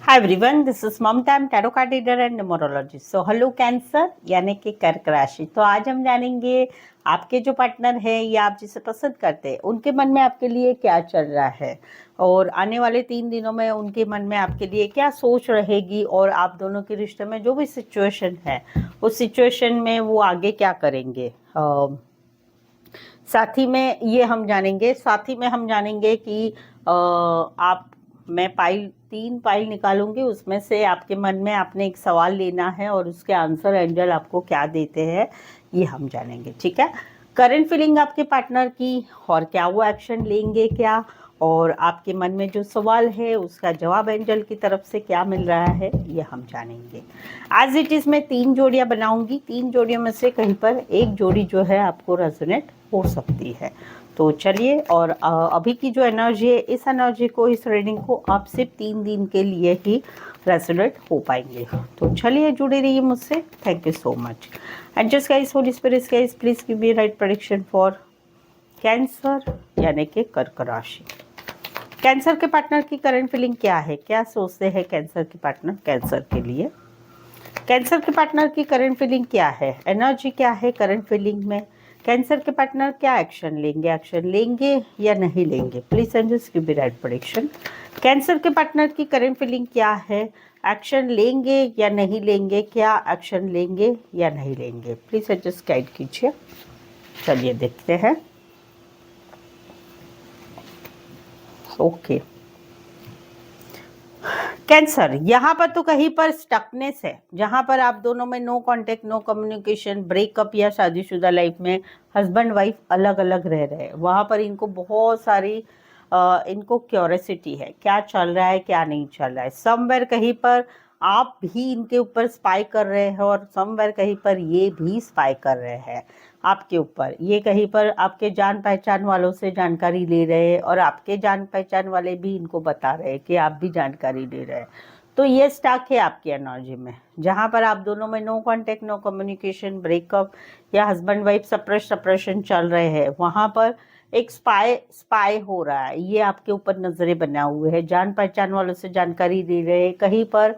Hi everyone, this is Mamta, tarot card reader and numerologist. So hello cancer यानी कि कर्क राशि। तो आज हम जानेंगे आपके जो पार्टनर है या आप जिसे पसंद करते हैं उनके मन में आपके लिए क्या चल रहा है और आने वाले 3 दिनों में उनके मन में आपके लिए क्या सोच रहेगी और आप दोनों के रिश्ते में जो भी सिचुएशन है उस सिचुएशन में वो आगे क्या करेंगे। साथ ही में हम जानेंगे कि आप मैं 3 पाइल निकालूंगी, उसमें से आपके मन में आपने एक सवाल लेना है और उसके आंसर एंजल आपको क्या देते हैं ये हम जानेंगे। ठीक है, करंट फीलिंग आपके पार्टनर की और क्या वो एक्शन लेंगे क्या, और आपके मन में जो सवाल है उसका जवाब एंजल की तरफ से क्या मिल रहा है ये हम जानेंगे। एज इट इज़ मैं 3 जोड़ियाँ बनाऊंगी, 3 जोड़ियों में से कहीं पर एक जोड़ी जो है आपको रेजोनेट हो सकती है। तो चलिए, और अभी की जो एनर्जी है इस एनर्जी को, इस रीडिंग को आप सिर्फ 3 दिन के लिए ही रेजोनेट हो पाएंगे। तो चलिए जुड़े रहिए मुझसे। Thank you so much and just guys, Holi spirit guys, please give me right prediction for cancer यानी कि कर्क राशि। कैंसर के पार्टनर की करंट फीलिंग क्या है, क्या सोचते हैं कैंसर के पार्टनर कैंसर के लिए। कैंसर के पार्टनर की करंट फीलिंग क्या है, एनर्जी क्या है करंट फीलिंग में। कैंसर के पार्टनर क्या एक्शन लेंगे या नहीं लेंगे। Please angels give me right prediction. Cancer के पार्टनर की करंट फीलिंग क्या है, एक्शन लेंगे या नहीं लेंगे, क्या एक्शन लेंगे या नहीं लेंगे। प्लीज एंजल्स गाइड कीजिए। चलिए देखते हैं। ओके कैंसर, यहाँ पर तो कहीं पर स्टकनेस है, जहाँ पर आप दोनों में no contact, no communication, breakup या शादीशुदा लाइफ में हस्बैंड वाइफ अलग अलग रह रहे हैं। वहाँ पर इनको बहुत सारी इनको क्यूरियोसिटी है क्या चल रहा है क्या नहीं चल रहा है। समवेयर कहीं पर आप भी इनके ऊपर स्पाई कर रहे हैं और समवेयर कहीं पर ये भी स्पाई कर रहे हैं आपके ऊपर। ये कहीं पर आपके जान पहचान वालों से जानकारी ले रहे हैं और आपके जान पहचान वाले भी इनको बता रहे हैं कि आप भी जानकारी ले रहे हैं। तो ये स्टक है आपकी एनर्जी में, जहाँ पर आप दोनों में no contact, no communication, breakup या हस्बैंड वाइफ सेपरेशन चल रहे हैं। वहाँ पर एक स्पाई हो रहा है, ये आपके ऊपर नजरें बना हुए हैं, जान पहचान वालों से जानकारी ले रहे हैं, कहीं पर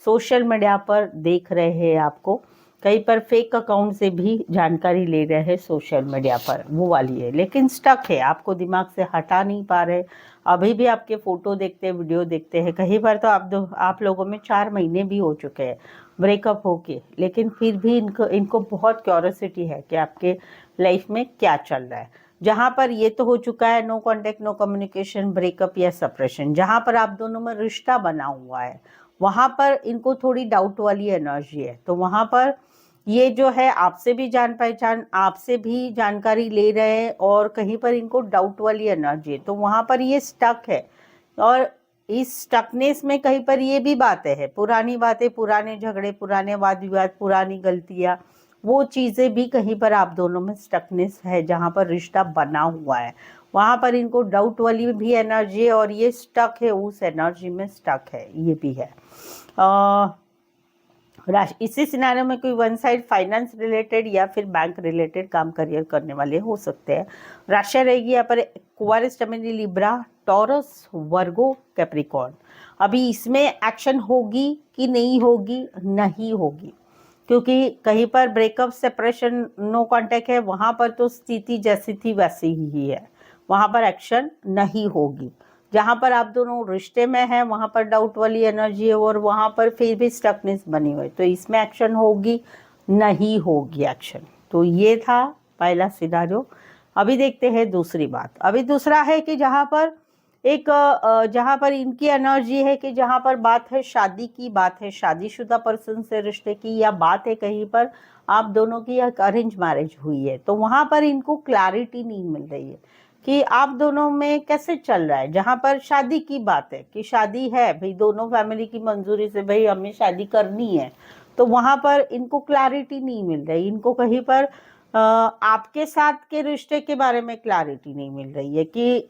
सोशल मीडिया पर देख रहे हैं आपको, कहीं पर फेक अकाउंट से भी जानकारी ले रहे हैं सोशल मीडिया पर, वो वाली है। लेकिन स्टक है, आपको दिमाग से हटा नहीं पा रहे। अभी भी आपके फोटो देखते हैं, वीडियो देखते हैं। कहीं पर तो आप लोगों में 4 महीने भी हो चुके हैं ब्रेकअप होके, लेकिन फिर भी इनको बहुत क्यूरियोसिटी है कि आपके लाइफ में क्या चल रहा है। जहाँ पर ये तो हो चुका है no contact, no communication, breakup या सेपरेशन, जहाँ पर आप दोनों में रिश्ता बना हुआ है वहाँ पर इनको थोड़ी डाउट वाली एनर्जी है। तो वहाँ पर ये जो है आपसे भी जान पहचान, आपसे भी जानकारी ले रहे हैं और कहीं पर इनको डाउट वाली एनर्जी है। तो वहाँ पर ये स्टक है और इस स्टकनेस में कहीं पर ये भी बातें हैं, पुरानी बातें, पुराने झगड़े, पुराने वाद विवाद, पुरानी गलतियाँ, वो चीज़ें भी कहीं पर आप दोनों में स्टकनेस है। जहाँ पर रिश्ता बना हुआ है वहाँ पर इनको डाउट वाली भी एनर्जी है और ये स्टक है, उस एनर्जी में स्टक है, ये भी है। इसी सिनारियो में कोई वन साइड फाइनेंस रिलेटेड या फिर बैंक रिलेटेड काम करियर करने वाले हो सकते हैं। राशि रहेगी यहाँ पर एक्वारियस, जेमिनी, लिब्रा, टॉरस, वर्गो, कैप्रिकॉर्न। अभी इसमें एक्शन होगी कि नहीं होगी, नहीं होगी, क्योंकि कहीं पर ब्रेकअप, सेपरेशन, नो कांटेक्ट है, वहाँ पर तो स्थिति जैसी थी वैसी ही है, वहाँ पर एक्शन नहीं होगी। जहाँ पर आप दोनों रिश्ते में हैं वहाँ पर डाउट वाली एनर्जी है और वहाँ पर फिर भी स्टकनेस बनी हुई, तो इसमें एक्शन होगी नहीं होगी एक्शन। तो ये था पहला सिनारियो। अभी देखते हैं दूसरी बात। अभी दूसरा है कि जहाँ पर इनकी एनर्जी है कि जहाँ पर बात है शादी की, बात है शादीशुदा पर्सन से रिश्ते की, या बात है कहीं पर आप दोनों की एक अरेंज मैरिज हुई है। तो वहाँ पर इनको क्लैरिटी नहीं मिल रही है कि आप दोनों में कैसे चल रहा है। जहाँ पर शादी की बात है कि शादी है भाई, दोनों फैमिली की मंजूरी से भाई हमें शादी करनी है, तो वहाँ पर इनको क्लैरिटी नहीं मिल रही। इनको कहीं पर आपके साथ के रिश्ते के बारे में क्लैरिटी नहीं मिल रही है कि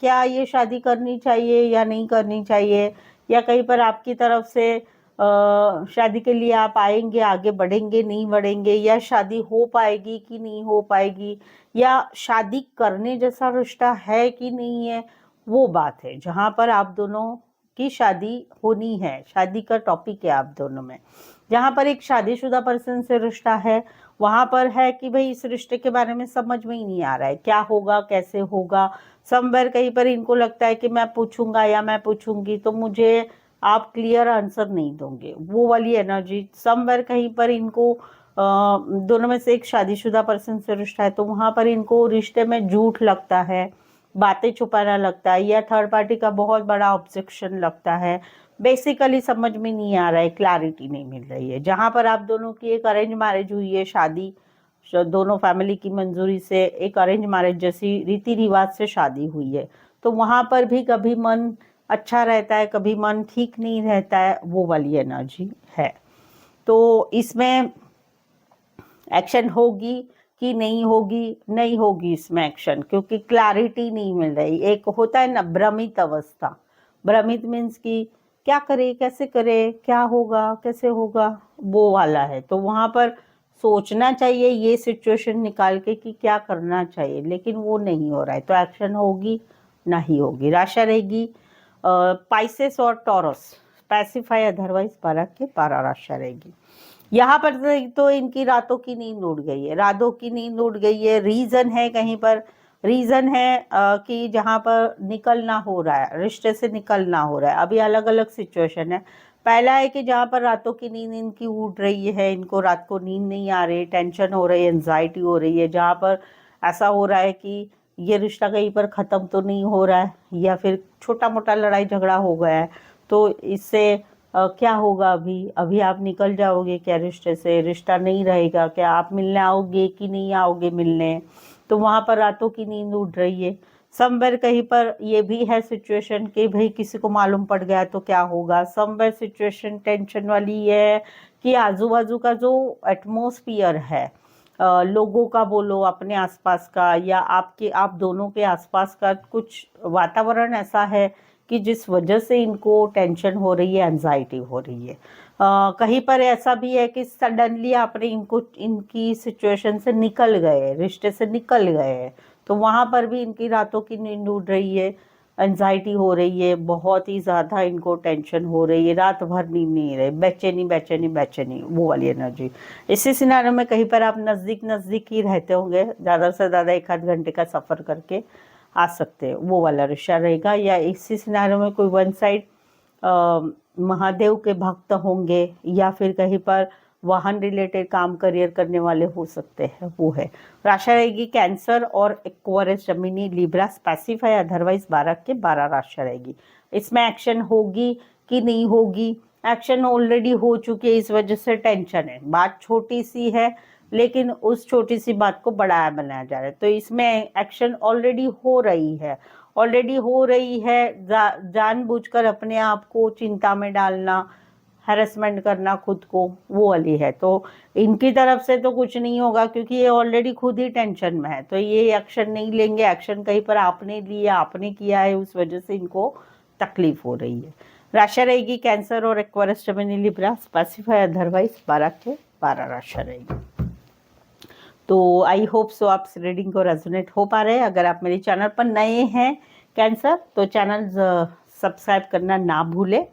क्या ये शादी करनी चाहिए या नहीं करनी चाहिए, या कहीं पर आपकी तरफ से शादी के लिए आप आएंगे, आगे बढ़ेंगे नहीं बढ़ेंगे, या शादी हो पाएगी कि नहीं हो पाएगी, या शादी करने जैसा रिश्ता है कि नहीं है, वो बात है जहाँ पर आप दोनों कि शादी होनी है, शादी का टॉपिक है आप दोनों में। जहाँ पर एक शादीशुदा पर्सन से रिश्ता है, वहाँ पर है कि भाई इस रिश्ते के बारे में समझ में ही नहीं आ रहा है, क्या होगा कैसे होगा। समवेयर कहीं पर इनको लगता है कि मैं पूछूंगा या मैं पूछूंगी तो मुझे आप क्लियर आंसर नहीं दोगे, वो वाली एनर्जी। समवेयर कहीं पर इनको दोनों में से एक शादीशुदा पर्सन से रिश्ता है, तो वहाँ पर इनको रिश्ते में झूठ लगता है, बातें छुपाना लगता है, या थर्ड पार्टी का बहुत बड़ा ऑब्जेक्शन लगता है। बेसिकली समझ में नहीं आ रहा है, क्लैरिटी नहीं मिल रही है। जहाँ पर आप दोनों की एक अरेंज मैरिज हुई है, शादी दोनों फैमिली की मंजूरी से एक अरेंज मैरिज जैसी रीति रिवाज से शादी हुई है, तो वहाँ पर भी कभी मन अच्छा रहता है, कभी मन ठीक नहीं रहता है, वो वाली एनर्जी है। तो इसमें एक्शन होगी कि नहीं होगी, नहीं होगी इसमें एक्शन, क्योंकि क्लैरिटी नहीं मिल रही। एक होता है ना भ्रमित अवस्था, भ्रमित मीन्स कि क्या करे, कैसे करे, क्या होगा, कैसे होगा, वो वाला है। तो वहाँ पर सोचना चाहिए ये सिचुएशन निकाल के कि क्या करना चाहिए, लेकिन वो नहीं हो रहा है। तो एक्शन होगी नहीं होगी। राशि रहेगी पाइसेस और टॉरस, स्पेसिफाई अदरवाइज 12 के 12 राशि रहेगी। यहाँ पर तो इनकी रातों की नींद उड़ गई है, रातों की नींद उड़ गई है। रीजन है कहीं पर, रीजन है कि जहाँ पर निकलना हो रहा है, रिश्ते से निकलना हो रहा है। अभी अलग अलग सिचुएशन है। पहला है कि जहाँ पर रातों की नींद इनकी उड़ रही है, इनको रात को नींद नहीं आ रही, टेंशन हो रही है, एंजाइटी हो रही है। जहाँ पर ऐसा हो रहा है कि ये रिश्ता कहीं पर ख़त्म तो नहीं हो रहा है, या फिर छोटा मोटा लड़ाई झगड़ा हो गया है, तो इससे क्या होगा। अभी अभी आप निकल जाओगे क्या रिश्ते से, रिश्ता नहीं रहेगा क्या, आप मिलने आओगे कि नहीं आओगे मिलने। तो वहाँ पर रातों की नींद उड़ रही है। समवेयर कहीं पर ये भी है सिचुएशन कि भाई किसी को मालूम पड़ गया तो क्या होगा। समवेयर सिचुएशन टेंशन वाली है कि आजू बाजू का जो एटमोसफियर है, लोगों का बोलो, अपने आसपास का, या आपके आप दोनों के आसपास का कुछ वातावरण ऐसा है कि जिस वजह से इनको टेंशन हो रही है, एंजाइटी हो रही है। कहीं पर ऐसा भी है कि सडनली आपने इनको इनकी सिचुएशन से निकल गए, रिश्ते से निकल गए, तो वहाँ पर भी इनकी रातों की नींद उड़ रही है, एंजाइटी हो रही है, बहुत ही ज़्यादा इनको टेंशन हो रही है, रात भर नींद नहीं रहे, बेचैनी बेचैनी बेचैनी, वो वाली एनर्जी। इसी सिनारियो में कहीं पर आप नज़दीक नज़दीक ही रहते होंगे, ज़्यादा से ज़्यादा 1 आध घंटे का सफ़र करके आ सकते हैं, वो वाला रिश्ता रहेगा। या इसी सिनारियो में कोई वन साइड महादेव के भक्त होंगे, या फिर कहीं पर वाहन रिलेटेड काम करियर करने वाले हो सकते हैं, वो है। राशि रहेगी कैंसर और एक्वेरियस, जमीनी, लिब्रा, स्पेसिफाई अदरवाइज 12 के 12 राशि रहेगी। इसमें एक्शन होगी कि नहीं होगी, एक्शन ऑलरेडी हो चुकी है, इस वजह से टेंशन है। बात छोटी सी है लेकिन उस छोटी सी बात को बढ़ाया बनाया जा रहा है, तो इसमें एक्शन ऑलरेडी हो रही है, ऑलरेडी हो रही है। जानबूझकर अपने आप को चिंता में डालना, हैरेसमेंट करना खुद को, वो वाली है। तो इनकी तरफ से तो कुछ नहीं होगा क्योंकि ये ऑलरेडी खुद ही टेंशन में है, तो ये एक्शन नहीं लेंगे। एक्शन कहीं पर आपने लिया, आपने किया है, उस वजह से इनको तकलीफ हो रही है। राशि रहेगी कैंसर और एक्वेरियस, जमीनी, लिब्रा, स्पेसिफाई अदरवाइज 12 के 12 राशि रहेगी। तो आई होप सो आप रीडिंग को रेजोनेट हो पा रहे हैं। अगर आप मेरे चैनल पर नए हैं कैंसर, तो चैनल सब्सक्राइब करना ना भूलें।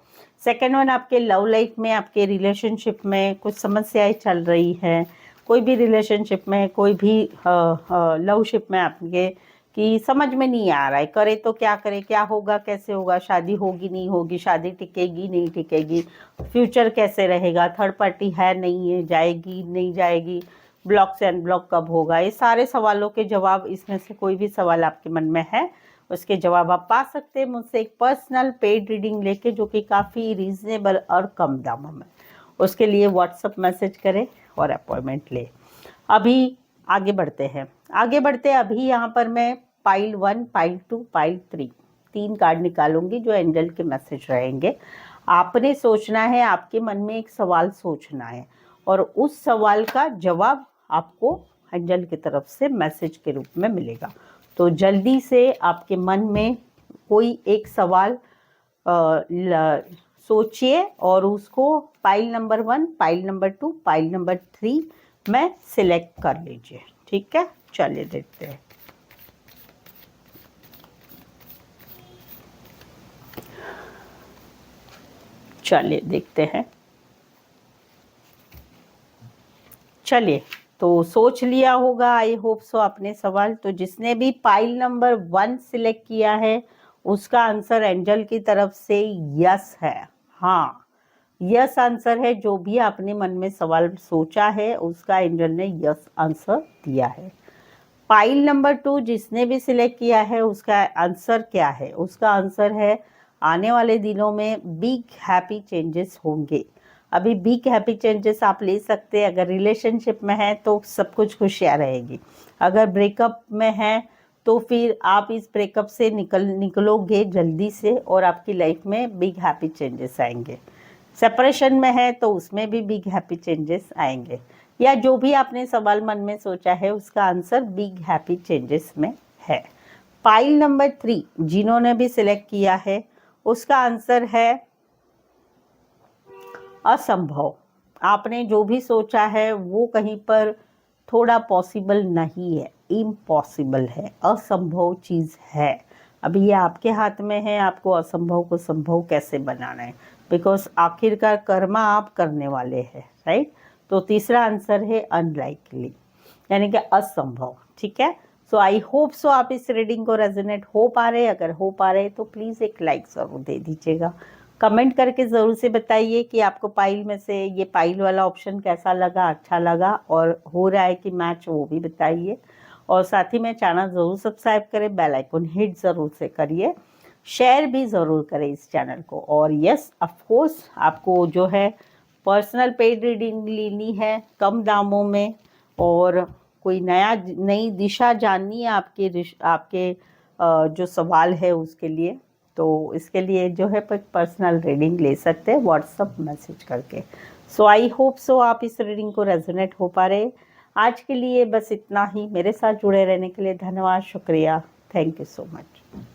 सेकेंड वन, आपके लव लाइफ में, आपके रिलेशनशिप में कुछ समस्याएं चल रही हैं, कोई भी रिलेशनशिप में, कोई भी लवशिप में आपके कि समझ में नहीं आ रहा है, करे तो क्या करे, क्या होगा कैसे होगा, शादी होगी नहीं होगी, शादी टिकेगी नहीं टिकेगी, फ्यूचर कैसे रहेगा, थर्ड पार्टी है नहीं है, जाएगी नहीं जाएगी, ब्लॉक से अनब्लॉक कब होगा। ये सारे सवालों के जवाब, इसमें से कोई भी सवाल आपके मन में है उसके जवाब आप पा सकते हैं मुझसे एक पर्सनल पेड रीडिंग लेके, जो कि काफ़ी रीजनेबल और कम दामों में। उसके लिए व्हाट्सअप मैसेज करें और अपॉइंटमेंट लें। अभी आगे बढ़ते हैं, अभी यहाँ पर मैं पाइल 1, पाइल 2, पाइल 3 3 कार्ड निकालूंगी जो एंजल के मैसेज रहेंगे। आपने सोचना है, आपके मन में एक सवाल सोचना है और उस सवाल का जवाब आपको एंजल की तरफ से मैसेज के रूप में मिलेगा। तो जल्दी से आपके मन में कोई एक सवाल सोचिए और उसको pile number 1, pile number 2, pile number 3 में सिलेक्ट कर लीजिए। ठीक है, चलिए देखते हैं। चलिए देखते हैं। चलिए, तो सोच लिया होगा आई होप सो आपने सवाल। तो जिसने भी पाइल नंबर 1 सिलेक्ट किया है उसका आंसर एंजल की तरफ से यस है। हाँ, यस आंसर है। जो भी आपने मन में सवाल सोचा है उसका एंजल ने यस आंसर दिया है। पाइल नंबर 2 जिसने भी सिलेक्ट किया है उसका आंसर क्या है? उसका आंसर है आने वाले दिनों में बिग हैप्पी चेंजेस होंगे। अभी बिग हैप्पी चेंजेस आप ले सकते हैं। अगर रिलेशनशिप में है तो सब कुछ खुशियाँ रहेगी। अगर ब्रेकअप में है तो फिर आप इस ब्रेकअप से निकलोगे जल्दी से और आपकी लाइफ में बिग हैप्पी चेंजेस आएंगे। सेपरेशन में है तो उसमें भी बिग हैप्पी चेंजेस आएंगे। या जो भी आपने सवाल मन में सोचा है उसका आंसर बिग हैप्पी चेंजेस में है। पाइल नंबर 3 जिन्होंने भी सिलेक्ट किया है उसका आंसर है असंभव। आपने जो भी सोचा है वो कहीं पर थोड़ा पॉसिबल नहीं है, इम्पॉसिबल है, असंभव चीज़ है। अभी ये आपके हाथ में है, आपको असंभव को संभव कैसे बनाना है, बिकॉज आखिरकार कर्मा आप करने वाले हैं, राइट। तो तीसरा आंसर है अनलाइकली, यानी कि असंभव। ठीक है, सो आई होप सो आप इस रीडिंग को रेजोनेट हो पा रहे। अगर हो पा रहे तो प्लीज़ एक लाइक ज़रूर दे दीजिएगा। कमेंट करके ज़रूर से बताइए कि आपको पाइल में से ये पाइल वाला ऑप्शन कैसा लगा, अच्छा लगा और हो रहा है कि मैच, वो भी बताइए। और साथ ही में चैनल ज़रूर सब्सक्राइब करें, बेल आइकन हिट ज़रूर से करिए, शेयर भी ज़रूर करें इस चैनल को। और यस ऑफ कोर्स आपको जो है पर्सनल पेड रीडिंग लेनी है कम दामों में, और कोई नई दिशा जाननी है आपके जो सवाल है उसके लिए, तो इसके लिए जो है पर्सनल रीडिंग ले सकते हैं व्हाट्सअप मैसेज करके। सो आई होप सो आप इस रीडिंग को रेजोनेट हो पा रहे। आज के लिए बस इतना ही। मेरे साथ जुड़े रहने के लिए धन्यवाद, शुक्रिया, थैंक यू सो मच।